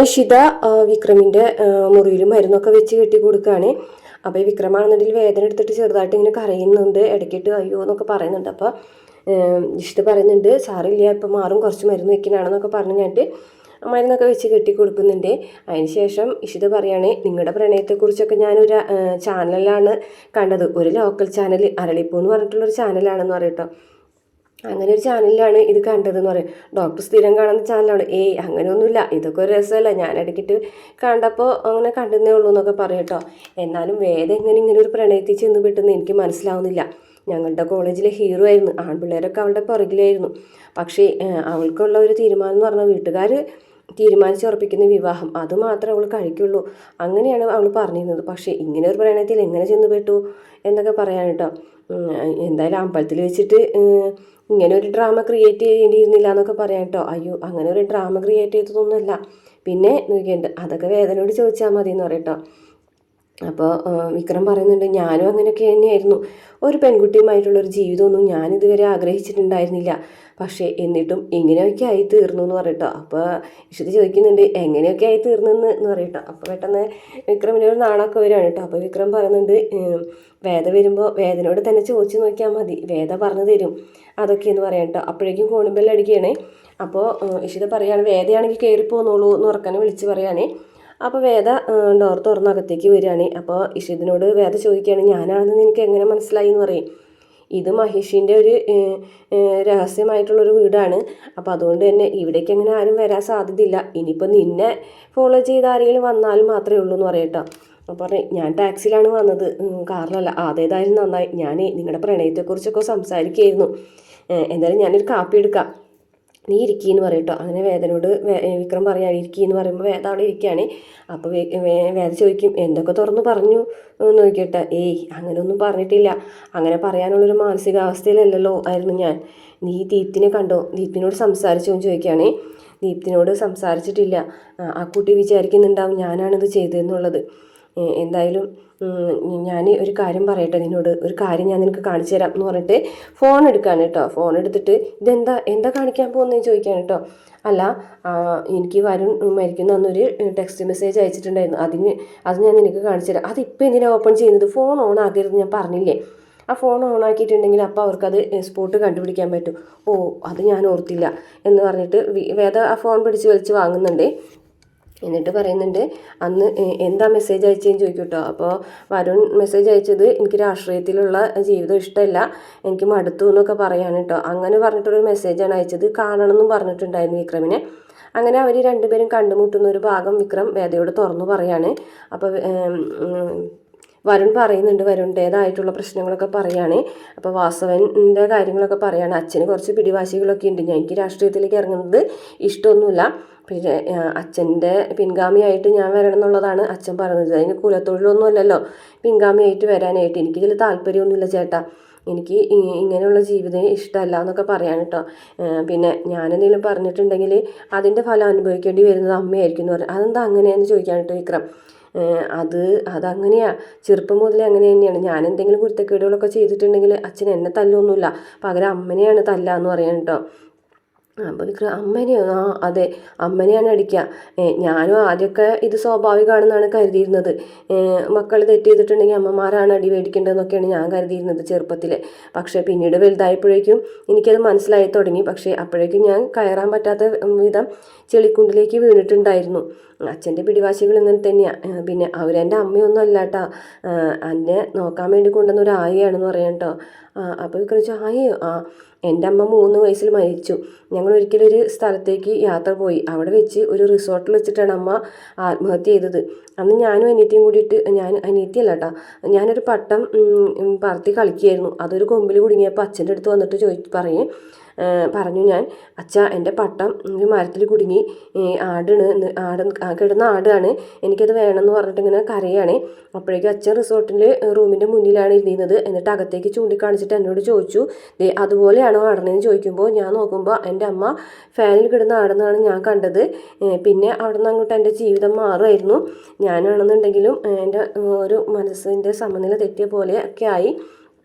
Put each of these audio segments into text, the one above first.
ഇഷിത വിക്രമിൻ്റെ മുറിയിൽ മരുന്നൊക്കെ വെച്ച് കെട്ടി കൊടുക്കുകയാണ്. അപ്പോൾ ഈ വിക്രമാണെന്നുണ്ടെങ്കിൽ വേദന എടുത്തിട്ട് ചെറുതായിട്ട് ഇങ്ങനെ കരയുന്നുണ്ട്, ഇടയ്ക്കിട്ട് അയ്യോ എന്നൊക്കെ പറയുന്നുണ്ട്. അപ്പോൾ ഇഷിത പറയുന്നുണ്ട് സാറില്ല ഇപ്പം മാറും, കുറച്ച് മരുന്ന് വെക്കാനാണെന്നൊക്കെ പറഞ്ഞു കഴിഞ്ഞിട്ട് മരുന്നൊക്കെ വെച്ച് കെട്ടി കൊടുക്കുന്നുണ്ട്. അതിന് ശേഷം ഇഷിത പറയുകയാണ്, നിങ്ങളുടെ പ്രണയത്തെക്കുറിച്ചൊക്കെ ഞാനൊരു ചാനലിലാണ് കണ്ടത്, ഒരു ലോക്കൽ ചാനൽ അരളിപ്പൂ എന്ന് പറഞ്ഞിട്ടുള്ളൊരു ചാനലാണെന്ന് പറയട്ടോ. അങ്ങനെ ഒരു ചാനലിലാണ് ഇത് കണ്ടതെന്ന് പറയും. ഡോക്ടർ സ്ഥിരം കാണുന്ന ചാനലാണ്. അങ്ങനെയൊന്നുമില്ല, ഇതൊക്കെ ഒരു രസമല്ല, ഞാൻ ഇടയ്ക്കിട്ട് കണ്ടപ്പോൾ അങ്ങനെ കണ്ടെന്നേ ഉള്ളൂ എന്നൊക്കെ പറയട്ടോ. എന്നാലും വേദ ഇങ്ങനെ ഒരു പ്രണയത്തിൽ ചെന്ന് പെട്ടെന്ന് എനിക്ക് മനസ്സിലാവുന്നില്ല. ഞങ്ങളുടെ കോളേജിലെ ഹീറോ ആയിരുന്നു, ആൺപിള്ളേരൊക്കെ അവളുടെ പുറകിലായിരുന്നു. പക്ഷേ അവൾക്കുള്ള ഒരു തീരുമാനം എന്ന് പറഞ്ഞാൽ വീട്ടുകാർ തീരുമാനിച്ചുറപ്പിക്കുന്ന വിവാഹം അത് മാത്രമേ അവൾ കഴിക്കുള്ളൂ, അങ്ങനെയാണ് അവൾ പറഞ്ഞിരുന്നത്. പക്ഷേ ഇങ്ങനെ ഒരു പ്രണയത്തിൽ എങ്ങനെ ചെന്ന് പെട്ടു എന്നൊക്കെ പറയാൻ കേട്ടോ. എന്തായാലും അമ്പലത്തിൽ വെച്ചിട്ട് ഇങ്ങനെ ഒരു ഡ്രാമ ക്രിയേറ്റ് ചെയ്യേണ്ടിയിരുന്നില്ല എന്നൊക്കെ പറയാം കേട്ടോ. അയ്യോ അങ്ങനെ ഒരു ഡ്രാമ ക്രിയേറ്റ് ചെയ്തതൊന്നുമല്ല, പിന്നെ നോക്കിയിട്ട് അതൊക്കെ വേദനയോട് ചോദിച്ചാൽ മതി എന്ന് പറയട്ടോ. അപ്പോൾ വിക്രം പറയുന്നുണ്ട്, ഞാനും അങ്ങനെയൊക്കെ തന്നെയായിരുന്നു, ഒരു പെൺകുട്ടിയുമായിട്ടുള്ളൊരു ജീവിതമൊന്നും ഞാനിതുവരെ ആഗ്രഹിച്ചിട്ടുണ്ടായിരുന്നില്ല, പക്ഷേ എന്നിട്ടും ഇങ്ങനെയൊക്കെ ആയി തീർന്നു എന്ന് പറയട്ടോ. അപ്പോൾ ഇഷിത ചോദിക്കുന്നുണ്ട് എങ്ങനെയൊക്കെ ആയി തീർന്നെന്ന് പറയട്ടോ. അപ്പോൾ പെട്ടെന്ന് വിക്രമിൻ്റെ ഒരു നാണമൊക്കെ വരികയാണ് കേട്ടോ. അപ്പോൾ വിക്രം പറയുന്നുണ്ട്, വേദ വരുമ്പോൾ വേദനയോട് തന്നെ ചോദിച്ചു നോക്കിയാൽ മതി, വേദ പറഞ്ഞു തരും അതൊക്കെയെന്ന് പറയാം കേട്ടോ. അപ്പോഴേക്കും കോണിബെല്ലടിക്കുകയാണ്. അപ്പോൾ ഇഷിത പറയുകയാണ്, വേദയാണെങ്കിൽ കയറിപ്പോന്നോളൂ എന്ന് ഉറക്കാനെ വിളിച്ച് പറയുകയാണ്. അപ്പോൾ വേദ ഡോർ തുറന്നകത്തേക്ക് വരികയാണ്. അപ്പോൾ ഇഷിതിനോട് വേദ ചോദിക്കുകയാണ്, ഞാനാണെന്ന് എനിക്ക് എങ്ങനെ മനസ്സിലായി എന്ന് പറയും. ഇത് മഹേഷിൻ്റെ ഒരു രഹസ്യമായിട്ടുള്ളൊരു വീടാണ്, അപ്പോൾ അതുകൊണ്ട് തന്നെ ഇവിടേക്ക് അങ്ങനെ ആരും വരാൻ സാധ്യതയില്ല, ഇനിയിപ്പോൾ നിന്നെ ഫോളോ ചെയ്ത് ആരെങ്കിലും വന്നാലും മാത്രമേ ഉള്ളൂ എന്ന് പറയട്ടോ. അപ്പോൾ ഞാൻ ടാക്സിയിലാണ് വന്നത്, കാറിലല്ല. അതേതായാലും നന്നായി, ഞാൻ നിങ്ങളുടെ പ്രണയത്തെക്കുറിച്ചൊക്കെ സംസാരിക്കുകയായിരുന്നു. എന്തായാലും ഞാനൊരു കാപ്പി എടുക്കാം, നീ ഇരിക്കുകയെന്ന് പറയട്ടോ. അങ്ങനെ വേദനോട് വിക്രം പറയാൻ ഇരിക്കുകയെന്ന് പറയുമ്പോൾ വേദ അവിടെ ഇരിക്കുകയാണ്. അപ്പോൾ വേദ ചോദിക്കും, എന്തൊക്കെ തുറന്ന് പറഞ്ഞു നോക്കിയിട്ട്. അങ്ങനെയൊന്നും പറഞ്ഞിട്ടില്ല, അങ്ങനെ പറയാനുള്ളൊരു മാനസികാവസ്ഥയിലല്ലല്ലോ ആയിരുന്നു ഞാൻ. നീ ദീപ്തിനെ കണ്ടോ, ദീപ്തിനോട് സംസാരിച്ചോ എന്ന് ചോദിക്കുകയാണ്. ദീപ്തിനോട് സംസാരിച്ചിട്ടില്ല, ആ കുട്ടി വിചാരിക്കുന്നുണ്ടാവും ഞാനാണിത് ചെയ്തതെന്നുള്ളത്. എന്തായാലും ഞാൻ ഒരു കാര്യം പറയട്ടെ നിന്നോട്, ഒരു കാര്യം ഞാൻ നിനക്ക് കാണിച്ചു തരാം എന്ന് പറഞ്ഞിട്ട് ഫോൺ എടുക്കുകയാണ് കേട്ടോ. ഫോൺ എടുത്തിട്ട് എന്താ കാണിക്കാൻ പോകുന്നതെന്ന് ചോദിക്കുകയാണ് കേട്ടോ. അല്ല, എനിക്ക് വരുൺ മരിക്കുന്ന അന്നൊരു ടെക്സ്റ്റ് മെസ്സേജ് അയച്ചിട്ടുണ്ടായിരുന്നു, അത് ഞാൻ നിനക്ക് കാണിച്ചു തരാം. അതിപ്പോൾ എന്തിനാണ് ഓപ്പൺ ചെയ്യുന്നത്, ഫോൺ ഓൺ ആക്കരുത് ഞാൻ പറഞ്ഞില്ലേ. ആ ഫോൺ ഓൺ ആക്കിയിട്ടുണ്ടെങ്കിൽ അപ്പോൾ അവർക്കത് സ്പോട്ട് കണ്ടുപിടിക്കാൻ പറ്റും. അത് ഞാൻ ഓർത്തില്ല എന്ന് പറഞ്ഞിട്ട് വേദ ആ ഫോൺ പിടിച്ച് വലിച്ച് വാങ്ങുന്നുണ്ട്. എന്നിട്ട് പറയുന്നുണ്ട്, അന്ന് എന്താ മെസ്സേജ് അയച്ചതെന്ന് ചോദിക്കും കേട്ടോ. അപ്പോൾ വരുൺ മെസ്സേജ് അയച്ചത്, എനിക്ക് രാഷ്ട്രീയത്തിലുള്ള ജീവിതം ഇഷ്ടമല്ല, എനിക്ക് മടുത്തു എന്നൊക്കെ പറയാണ് കേട്ടോ. അങ്ങനെ പറഞ്ഞിട്ടുള്ളൊരു മെസ്സേജാണ് അയച്ചത്, കാണണമെന്നും പറഞ്ഞിട്ടുണ്ടായിരുന്നു വിക്രമിനെ. അങ്ങനെ അവർ രണ്ടുപേരും കണ്ടുമുട്ടുന്ന ഒരു ഭാഗം വിക്രം വേദയോട് തുറന്നു പറയാണ്. അപ്പോൾ വരുൺ പറയുന്നുണ്ട്, വരുണിൻ്റേതായിട്ടുള്ള പ്രശ്നങ്ങളൊക്കെ പറയാണ്. അപ്പോൾ വാസവൻ്റെ കാര്യങ്ങളൊക്കെ പറയാണ്. അച്ഛന് കുറച്ച് പിടിവാശികളൊക്കെ ഉണ്ട്, എനിക്ക് രാഷ്ട്രീയത്തിലേക്ക് ഇറങ്ങുന്നത് ഇഷ്ടമൊന്നുമില്ല, പിന്നെ അച്ഛൻ്റെ പിൻഗാമിയായിട്ട് ഞാൻ വരണം എന്നുള്ളതാണ് അച്ഛൻ പറയുന്നത്. അതിന് കുലത്തൊഴിലൊന്നും അല്ലല്ലോ പിൻഗാമിയായിട്ട് വരാനായിട്ട്, എനിക്കിതിൽ താല്പര്യമൊന്നുമില്ല ചേട്ടാ, എനിക്ക് ഇങ്ങനെയുള്ള ജീവിതം ഇഷ്ടമല്ല എന്നൊക്കെ പറയാൻ കേട്ടോ. പിന്നെ ഞാനെന്തെങ്കിലും പറഞ്ഞിട്ടുണ്ടെങ്കിൽ അതിൻ്റെ ഫലം അനുഭവിക്കേണ്ടി വരുന്നത് അമ്മയായിരിക്കും എന്ന് പറഞ്ഞു. അതെന്താ അങ്ങനെയാണെന്ന് ചോദിക്കാൻ കേട്ടോ വിക്രം. അതങ്ങനെയാണ്, ചെറുപ്പം മുതലേ അങ്ങനെ തന്നെയാണ്, ഞാൻ എന്തെങ്കിലും കുരുത്തക്കേടുകളൊക്കെ ചെയ്തിട്ടുണ്ടെങ്കിൽ അച്ഛൻ എന്നെ തല്ലൊന്നുമില്ല, പകരം അമ്മനെയാണ് തല്ലാന്ന് പറയാൻ കേട്ടോ. അപ്പോൾ വിക്രം, അമ്മനെയോ? അതെ, അമ്മനെയാണ് അടിക്കുക. ഞാനും ആദ്യമൊക്കെ ഇത് സ്വാഭാവികമാണെന്നാണ് കരുതിയിരുന്നത്, മക്കൾ തെറ്റ് ചെയ്തിട്ടുണ്ടെങ്കിൽ അമ്മമാരാണ് അടി മേടിക്കേണ്ടതെന്നൊക്കെയാണ് ഞാൻ കരുതിയിരുന്നത് ചെറുപ്പത്തിൽ. പക്ഷേ പിന്നീട് വലുതായപ്പോഴേക്കും എനിക്കത് മനസ്സിലായി തുടങ്ങി. പക്ഷേ അപ്പോഴേക്കും ഞാൻ കയറാൻ പറ്റാത്ത വിധം ചെളിക്കുണ്ടിലേക്ക് വീണിട്ടുണ്ടായിരുന്നു. അച്ഛൻ്റെ പിടിവാശികൾ ഇങ്ങനെ തന്നെയാണ്. പിന്നെ അവരെൻ്റെ അമ്മയൊന്നും അല്ല കേട്ടോ, എന്നെ നോക്കാൻ വേണ്ടി കൊണ്ടുവന്ന ഒരു ആയിയാണെന്ന് പറയാം കേട്ടോ. അപ്പോൾ വിക്രം, ആയോ? എൻ്റെ അമ്മ 3 വയസ്സിൽ മരിച്ചു. ഞങ്ങൾ ഒരിക്കലും ഒരു സ്ഥലത്തേക്ക് യാത്ര പോയി, അവിടെ വെച്ച് ഒരു റിസോർട്ടിൽ വെച്ചിട്ടാണ് അമ്മ ആത്മഹത്യ ചെയ്തത്. അന്ന് ഞാനും അനിയത്തിയും കൂടിയിട്ട്, അനിയത്തിയല്ല കേട്ടോ, ഞാനൊരു പട്ടം പറത്തി കളിക്കുകയായിരുന്നു. അതൊരു കൊമ്പിൽ കുടുങ്ങിയപ്പോൾ അച്ഛൻ്റെ അടുത്ത് വന്നിട്ട് പറഞ്ഞു ഞാൻ, അച്ഛാ എൻ്റെ പട്ടം ഒരു മരത്തിൽ കുടുങ്ങി, കിടന്ന ആടാണ്, എനിക്കത് വേണമെന്ന് പറഞ്ഞിട്ട് ഇങ്ങനെ കരയാണ്. അപ്പോഴേക്കും അച്ഛൻ റിസോർട്ടിൻ്റെ റൂമിൻ്റെ മുന്നിലാണ് ഇരുന്നത്. എന്നിട്ട് അകത്തേക്ക് ചൂണ്ടിക്കാണിച്ചിട്ട് എന്നോട് ചോദിച്ചു, അതുപോലെയാണോ ആടണമെന്ന് ചോദിക്കുമ്പോൾ ഞാൻ നോക്കുമ്പോൾ എൻ്റെ അമ്മ ഫാനിൽ കിടന്ന ആടെന്നാണ് ഞാൻ കണ്ടത്. പിന്നെ അവിടെ നിന്ന് അങ്ങോട്ട് എൻ്റെ ജീവിതം മാറുമായിരുന്നു. ഞാനാണെന്നുണ്ടെങ്കിലും എൻ്റെ ഒരു മനസ്സിൻ്റെ സമനില തെറ്റിയ പോലെ ഒക്കെ ആയി.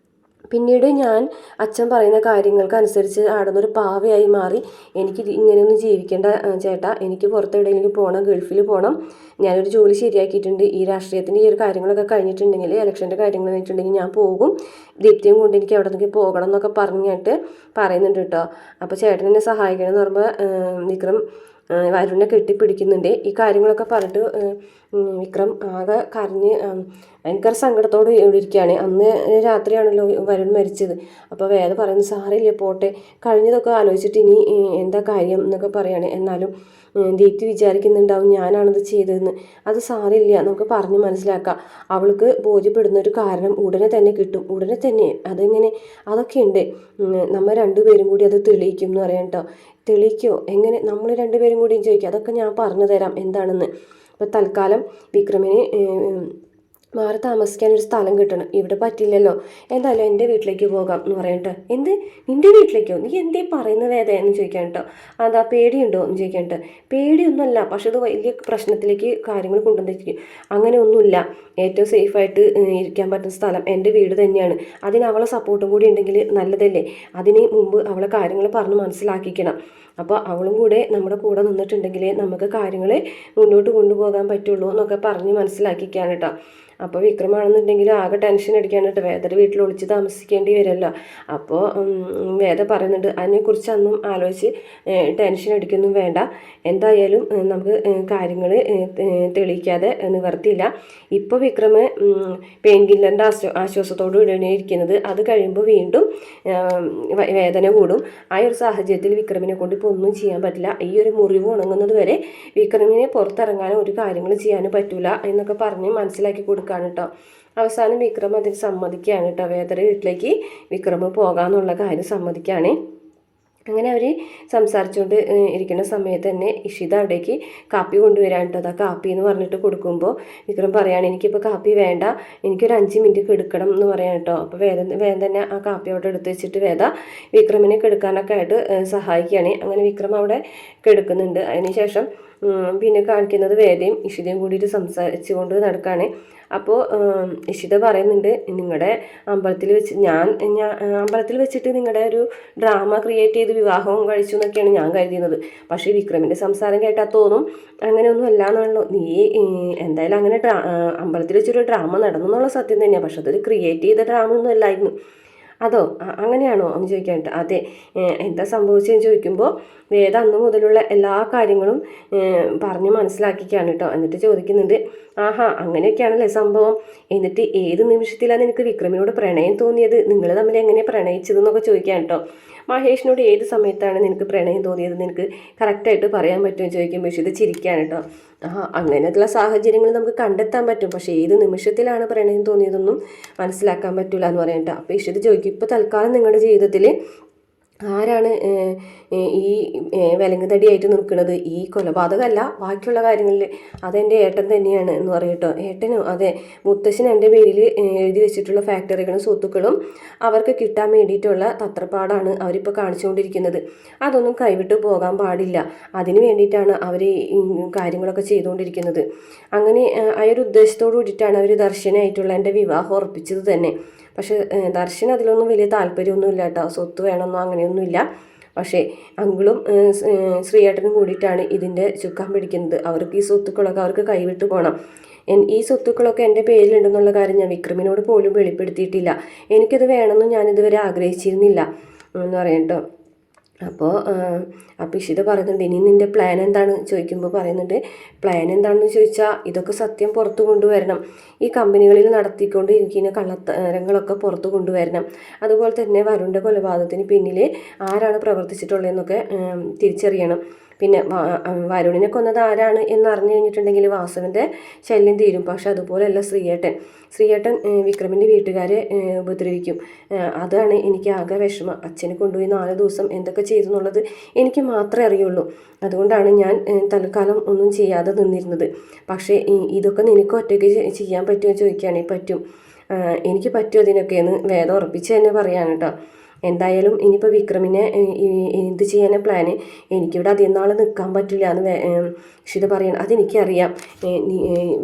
പിന്നീട് ഞാൻ അച്ഛൻ പറയുന്ന കാര്യങ്ങൾക്കനുസരിച്ച് ആടുന്നൊരു പാവയായി മാറി. എനിക്ക് ഇങ്ങനെയൊന്നും ജീവിക്കേണ്ട ചേട്ടാ, എനിക്ക് പുറത്തെവിടെയെങ്കിലും പോകണം, ഗൾഫിൽ പോകണം, ഞാനൊരു ജോലി ശരിയാക്കിയിട്ടുണ്ട്, ഈ രാഷ്ട്രീയത്തിൻ്റെ ഈ ഒരു കാര്യങ്ങളൊക്കെ കഴിഞ്ഞിട്ടുണ്ടെങ്കിൽ, ഇലക്ഷൻ്റെ കാര്യങ്ങൾ കഴിഞ്ഞിട്ടുണ്ടെങ്കിൽ ഞാൻ പോകും, ദീപ്തിയും കൊണ്ട് എനിക്ക് എവിടെ നിന്നൊക്കെ പോകണം എന്നൊക്കെ പറഞ്ഞിട്ട് പറയുന്നുണ്ട് കേട്ടോ. അപ്പോൾ ചേട്ടൻ എന്നെ സഹായിക്കണം എന്ന് പറയുമ്പോൾ വിക്രം വരുണിനെ കെട്ടിപ്പിടിക്കുന്നുണ്ട്. ഈ കാര്യങ്ങളൊക്കെ പറഞ്ഞിട്ട് വിക്രം ആകെ കരഞ്ഞ് ഭയങ്കര സങ്കടത്തോട് ഇവിടെ ഇരിക്കുകയാണ്. അന്ന് രാത്രിയാണല്ലോ വരുൺ മരിച്ചത്. അപ്പോൾ വേദ പറയുന്നത് സാറില്ലേ പോട്ടെ, കഴിഞ്ഞതൊക്കെ ആലോചിച്ചിട്ട് ഇനി എന്താ കാര്യം എന്നൊക്കെ പറയാണ്. എന്നാലും ദീപ്തി വിചാരിക്കുന്നുണ്ടാവും ഞാനാണിത് ചെയ്തതെന്ന്. അത് സാറില്ല, നമുക്ക് പറഞ്ഞ് മനസ്സിലാക്കാം. അവൾക്ക് ബോധ്യപ്പെടുന്ന ഒരു കാരണം ഉടനെ തന്നെ കിട്ടും, ഉടനെ തന്നെ. അതെങ്ങനെ, അതൊക്കെ ഉണ്ട്, നമ്മൾ രണ്ടുപേരും കൂടി അത് തെളിയിക്കും എന്ന് പറയാം കേട്ടോ. തെളിയിക്കോ എങ്ങനെ, നമ്മൾ രണ്ടുപേരും കൂടിയും ചോദിക്കുക, അതൊക്കെ ഞാൻ പറഞ്ഞു തരാം എന്താണെന്ന്. അപ്പോൾ തൽക്കാലം വിക്രമിന് മാറി താമസിക്കാൻ ഒരു സ്ഥലം കിട്ടണം, ഇവിടെ പറ്റില്ലല്ലോ, എന്തായാലും എൻ്റെ വീട്ടിലേക്ക് പോകാം എന്ന് പറയട്ടോ. എന്ത്, നിൻ്റെ വീട്ടിലേക്കോ, നീ എന്തേ പറയുന്ന വേദ എന്ന് ചോദിക്കാൻ കേട്ടോ. അതാ പേടിയുണ്ടോ എന്ന് ചോദിക്കാൻ കേട്ടോ. പേടിയൊന്നുമല്ല, പക്ഷെ അത് വലിയ പ്രശ്നത്തിലേക്ക് കാര്യങ്ങൾ കൊണ്ടുവന്നിരിക്കും. അങ്ങനെ ഒന്നുമില്ല, ഏറ്റവും സേഫായിട്ട് ഇരിക്കാൻ പറ്റുന്ന സ്ഥലം എൻ്റെ വീട് തന്നെയാണ്. അതിന് അവളെ സപ്പോർട്ടും കൂടി ഉണ്ടെങ്കിൽ നല്ലതല്ലേ. അതിന് മുമ്പ് അവളെ കാര്യങ്ങൾ പറഞ്ഞ് മനസ്സിലാക്കിക്കണം. അപ്പോൾ അവളും കൂടെ നമ്മുടെ കൂടെ നിന്നിട്ടുണ്ടെങ്കിൽ നമുക്ക് കാര്യങ്ങൾ മുന്നോട്ട് കൊണ്ടുപോകാൻ പറ്റുള്ളൂ എന്നൊക്കെ പറഞ്ഞ് മനസ്സിലാക്കിക്കാണ് കേട്ടോ. അപ്പോൾ വിക്രമാണെന്നുണ്ടെങ്കിൽ ആകെ ടെൻഷൻ അടിക്കാനായിട്ട് വേദയുടെ വീട്ടിൽ ഒളിച്ച് താമസിക്കേണ്ടി വരുമല്ലോ. അപ്പോൾ വേദ പറയുന്നുണ്ട് അതിനെക്കുറിച്ച് അന്നും ആലോചിച്ച് ടെൻഷൻ അടിക്കൊന്നും വേണ്ട, എന്തായാലും നമുക്ക് കാര്യങ്ങൾ തെളിയിക്കാതെ നിവർത്തിയില്ല. ഇപ്പോൾ വിക്രം പെയിൻ കില്ലറിൻ്റെ ആശ്വാസത്തോടു കൂടിയാണ് ഇരിക്കുന്നത്. അത് കഴിയുമ്പോൾ വീണ്ടും വേദന കൂടും. ആ ഒരു സാഹചര്യത്തിൽ വിക്രമിനെ കൊണ്ട് ഇപ്പോൾ ഒന്നും ചെയ്യാൻ പറ്റില്ല. ഈ ഒരു മുറിവ് ഉണങ്ങുന്നത് വരെ വിക്രമിനെ പുറത്തിറങ്ങാനോ ഒരു കാര്യങ്ങൾ ചെയ്യാനും പറ്റില്ല എന്നൊക്കെ പറഞ്ഞ് മനസ്സിലാക്കി കൊടുക്കാണ് കേട്ടോ. അവസാനം വിക്രം അതിന് സമ്മതിക്കുകയാണ് കേട്ടോ. വേദയുടെ വീട്ടിലേക്ക് വിക്രം പോകാമെന്നുള്ള കാര്യം സമ്മതിക്കുകയാണ്. അങ്ങനെ അവർ സംസാരിച്ചുകൊണ്ട് ഇരിക്കുന്ന സമയത്ത് തന്നെ ഇഷിത അവിടേക്ക് കാപ്പി കൊണ്ടുവരാൻ കേട്ടോ. അതാ കാപ്പി എന്ന് പറഞ്ഞിട്ട് കൊടുക്കുമ്പോൾ വിക്രം പറയാണ് എനിക്കിപ്പോൾ കാപ്പി വേണ്ട, എനിക്കൊരു 5 മിനിറ്റ് കെടുക്കണം എന്ന് പറയാൻ കേട്ടോ. അപ്പോൾ വേദം തന്നെ ആ കാപ്പി അവിടെ എടുത്ത് വെച്ചിട്ട് വേദ വിക്രമിനെ കെടുക്കാനൊക്കെ ആയിട്ട് സഹായിക്കുകയാണ്. അങ്ങനെ വിക്രം അവിടെ കെടുക്കുന്നുണ്ട്. അതിനുശേഷം പിന്നെ കാണിക്കുന്നത് വേദയും ഇഷിതയും കൂടിയിട്ട് സംസാരിച്ചുകൊണ്ട് നടക്കുകയാണ്. അപ്പോൾ ഇഷിത പറയുന്നുണ്ട് നിങ്ങളുടെ അമ്പലത്തിൽ വെച്ച് അമ്പലത്തിൽ വെച്ചിട്ട് നിങ്ങളുടെ ഒരു ഡ്രാമ ക്രിയേറ്റ് ചെയ്ത് വിവാഹവും കഴിച്ചു എന്നൊക്കെയാണ് ഞാൻ കരുതുന്നത്. പക്ഷേ വിക്രമിൻ്റെ സംസാരം കേട്ടാൽ തോന്നും അങ്ങനെയൊന്നും അല്ല എന്നാണല്ലോ. നീ എന്തായാലും അങ്ങനെ അമ്പലത്തിൽ വെച്ചൊരു ഡ്രാമ നടന്നു എന്നുള്ള സത്യം തന്നെയാണ്. പക്ഷെ അതൊരു ക്രിയേറ്റ് ചെയ്ത ഡ്രാമ ഒന്നും അല്ലായിരുന്നു. അതോ അങ്ങനെയാണോ എന്ന് ചോദിക്കാനായിട്ട്. അതെ, എന്താ സംഭവിച്ചതെന്ന് ചോദിക്കുമ്പോൾ വേദ അന്ന് മുതലുള്ള എല്ലാ കാര്യങ്ങളും പറഞ്ഞ് മനസ്സിലാക്കിക്കാണ് കേട്ടോ. എന്നിട്ട് ചോദിക്കുന്നുണ്ട് ആഹാ അങ്ങനെയൊക്കെയാണല്ലേ സംഭവം, എന്നിട്ട് ഏത് നിമിഷത്തിലാണ് നിനക്ക് വിക്രമിനോട് പ്രണയം തോന്നിയത്, നിങ്ങൾ തമ്മിൽ എങ്ങനെ പ്രണയിച്ചതെന്നൊക്കെ ചോദിക്കാൻ കേട്ടോ. മഹേഷിനോട് ഏത് സമയത്താണ് നിനക്ക് പ്രണയം തോന്നിയത് നിനക്ക് കറക്റ്റായിട്ട് പറയാൻ പറ്റുമെന്ന് ചോദിക്കുമ്പോൾ ഇത് ചിരിക്കുകയാണ് കേട്ടോ. അങ്ങനെയുള്ള സാഹചര്യങ്ങൾ നമുക്ക് കണ്ടെത്താൻ പറ്റും, പക്ഷേ ഏത് നിമിഷത്തിലാണ് പ്രണയം തോന്നിയതൊന്നും മനസ്സിലാക്കാൻ പറ്റില്ല എന്ന് പറയാം കേട്ടോ. അപ്പോൾ ഇഷിത ചോദിക്കും ഇപ്പോൾ തൽക്കാലം നിങ്ങളുടെ ജീവിതത്തിൽ ആരാണ് ഈ വിലങ്ങുതടിയായിട്ട് നിൽക്കുന്നത്, ഈ കൊലപാതകമല്ല ബാക്കിയുള്ള കാര്യങ്ങളിൽ അതെൻ്റെ ഏട്ടൻ തന്നെയാണ് എന്ന് പറയട്ടോ. ഏട്ടനോ? അതെ, മുത്തശ്ശൻ എൻ്റെ പേരിൽ എഴുതി വെച്ചിട്ടുള്ള ഫാക്ടറികളും സ്വത്തുക്കളും അവർക്ക് കിട്ടാൻ വേണ്ടിയിട്ടുള്ള തത്രപ്പാടാണ് അവരിപ്പോൾ കാണിച്ചുകൊണ്ടിരിക്കുന്നത്. അതൊന്നും കൈവിട്ട് പോകാൻ പാടില്ല, അതിന് വേണ്ടിയിട്ടാണ് അവർ കാര്യങ്ങളൊക്കെ ചെയ്തുകൊണ്ടിരിക്കുന്നത്. അങ്ങനെ ആ ഒരു ഉദ്ദേശത്തോടു കൂടിയിട്ടാണ് അവർ ദർശനായിട്ടുള്ള എൻ്റെ വിവാഹം ഉറപ്പിച്ചത് തന്നെ. പക്ഷേ ദർശൻ അതിലൊന്നും വലിയ താല്പര്യമൊന്നുമില്ല കേട്ടോ, സ്വത്ത് വേണമെന്നോ അങ്ങനെയൊന്നുമില്ല. പക്ഷേ അങ്കിളും ശ്രീയേട്ടനും കൂടിയിട്ടാണ് ഇതിൻ്റെ ചുക്കാൻ പിടിക്കുന്നത്. അവർക്ക് ഈ സ്വത്തുക്കളൊക്കെ അവർക്ക് കൈവിട്ട് പോകണം. ഈ സ്വത്തുക്കളൊക്കെ എൻ്റെ പേരിലുണ്ടെന്നുള്ള കാര്യം ഞാൻ വിക്രമിനോട് പോലും വെളിപ്പെടുത്തിയിട്ടില്ല. എനിക്കത് വേണമെന്ന് ഞാനിതുവരെ ആഗ്രഹിച്ചിരുന്നില്ല എന്ന് പറയാം കേട്ടോ. അപ്പോൾ ഇഷിത പറയുന്നുണ്ട് ഇനി നിൻ്റെ പ്ലാൻ എന്താണ് ചോദിക്കുമ്പോൾ പറയുന്നുണ്ട് പ്ലാൻ എന്താണെന്ന് ചോദിച്ചാൽ ഇതൊക്കെ സത്യം പുറത്തു കൊണ്ടുവരണം, ഈ കമ്പനികളിൽ നടത്തിക്കൊണ്ടിരിക്കുന്ന കള്ളത്തരങ്ങളൊക്കെ പുറത്തു കൊണ്ടുവരണം. അതുപോലെ തന്നെ വരുണിൻ്റെ കൊലപാതകത്തിന് പിന്നിൽ ആരാണ് പ്രവർത്തിച്ചിട്ടുള്ളതെന്നൊക്കെ തിരിച്ചറിയണം. പിന്നെ വരുണിനെ കൊന്നത് ആരാണ് എന്നറിഞ്ഞു കഴിഞ്ഞിട്ടുണ്ടെങ്കിൽ വാസുവിൻ്റെ ശല്യം തീരും. പക്ഷെ അതുപോലെയല്ല ശ്രീയേട്ടൻ വിക്രമിൻ്റെ വീട്ടുകാരെ ഉപദ്രവിക്കും. അതാണ് എനിക്ക് ആകെ വിഷമം. അച്ഛനെ കൊണ്ടുപോയി 4 ദിവസം എന്തൊക്കെ ചെയ്തു എന്നുള്ളത് എനിക്ക് മാത്രമേ അറിയുള്ളൂ. അതുകൊണ്ടാണ് ഞാൻ തൽക്കാലം ഒന്നും ചെയ്യാതെ നിന്നിരുന്നത്. പക്ഷേ ഇതൊക്കെ നിനക്ക് ഒറ്റയ്ക്ക് ചെയ്യാൻ പറ്റുമോ ചോദിക്കുകയാണെങ്കിൽ പറ്റും, എനിക്ക് പറ്റും അതിനൊക്കെയെന്ന് വേദം ഉറപ്പിച്ച് തന്നെ പറയാൻ കേട്ടോ. എന്തായാലും ഇനിയിപ്പോൾ വിക്രമിനെ എന്ത് ചെയ്യാനാണ് പ്ലാന്, എനിക്കിവിടെ അധികം നാൾ നിൽക്കാൻ പറ്റില്ല എന്ന് ഇഷിത പറയണം. അതെനിക്കറിയാം.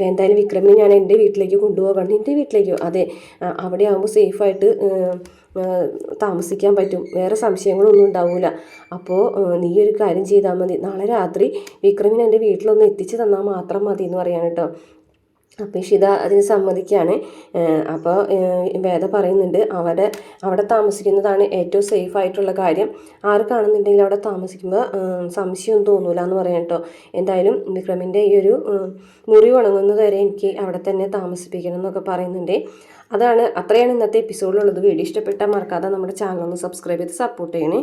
എന്തായാലും വിക്രമിനെ ഞാൻ എൻ്റെ വീട്ടിലേക്ക് കൊണ്ടുപോകണം. നിൻ്റെ വീട്ടിലേക്കോ? അതെ, അവിടെ ആകുമ്പോൾ സേഫായിട്ട് താമസിക്കാൻ പറ്റും, വേറെ സംശയങ്ങളൊന്നും ഉണ്ടാവില്ല. അപ്പോൾ നീ ഒരു കാര്യം ചെയ്താൽ മതി, നാളെ രാത്രി വിക്രമിനെ എൻ്റെ വീട്ടിലൊന്ന് എത്തിച്ച് തന്നാൽ മാത്രം മതി എന്ന് പറയാൻ കേട്ടോ. അപ്പോൾ ഇഷിത അതിന് സമ്മതിക്കുകയാണ്. അപ്പോൾ വേദ പറയുന്നുണ്ട് അവിടെ താമസിക്കുന്നതാണ് ഏറ്റവും സേഫ് ആയിട്ടുള്ള കാര്യം, ആര് കാണുന്നുണ്ടെങ്കിൽ അവിടെ താമസിക്കുമ്പോൾ സംശയമൊന്നും തോന്നൂല എന്ന് പറയാം കേട്ടോ. എന്തായാലും വിക്രമിൻ്റെ ഈ ഒരു മുറി ഉണങ്ങുന്നത് വരെ എനിക്ക് അവിടെ തന്നെ താമസിപ്പിക്കണം എന്നൊക്കെ പറയുന്നുണ്ട്. അത്രയാണ് ഇന്നത്തെ എപ്പിസോഡിലുള്ളത്. വീഡിയോ ഇഷ്ടപ്പെട്ടാൽ മറക്കാതെ നമ്മുടെ ചാനൽ ഒന്ന് സബ്സ്ക്രൈബ് ചെയ്ത് സപ്പോർട്ട് ചെയ്യണേ.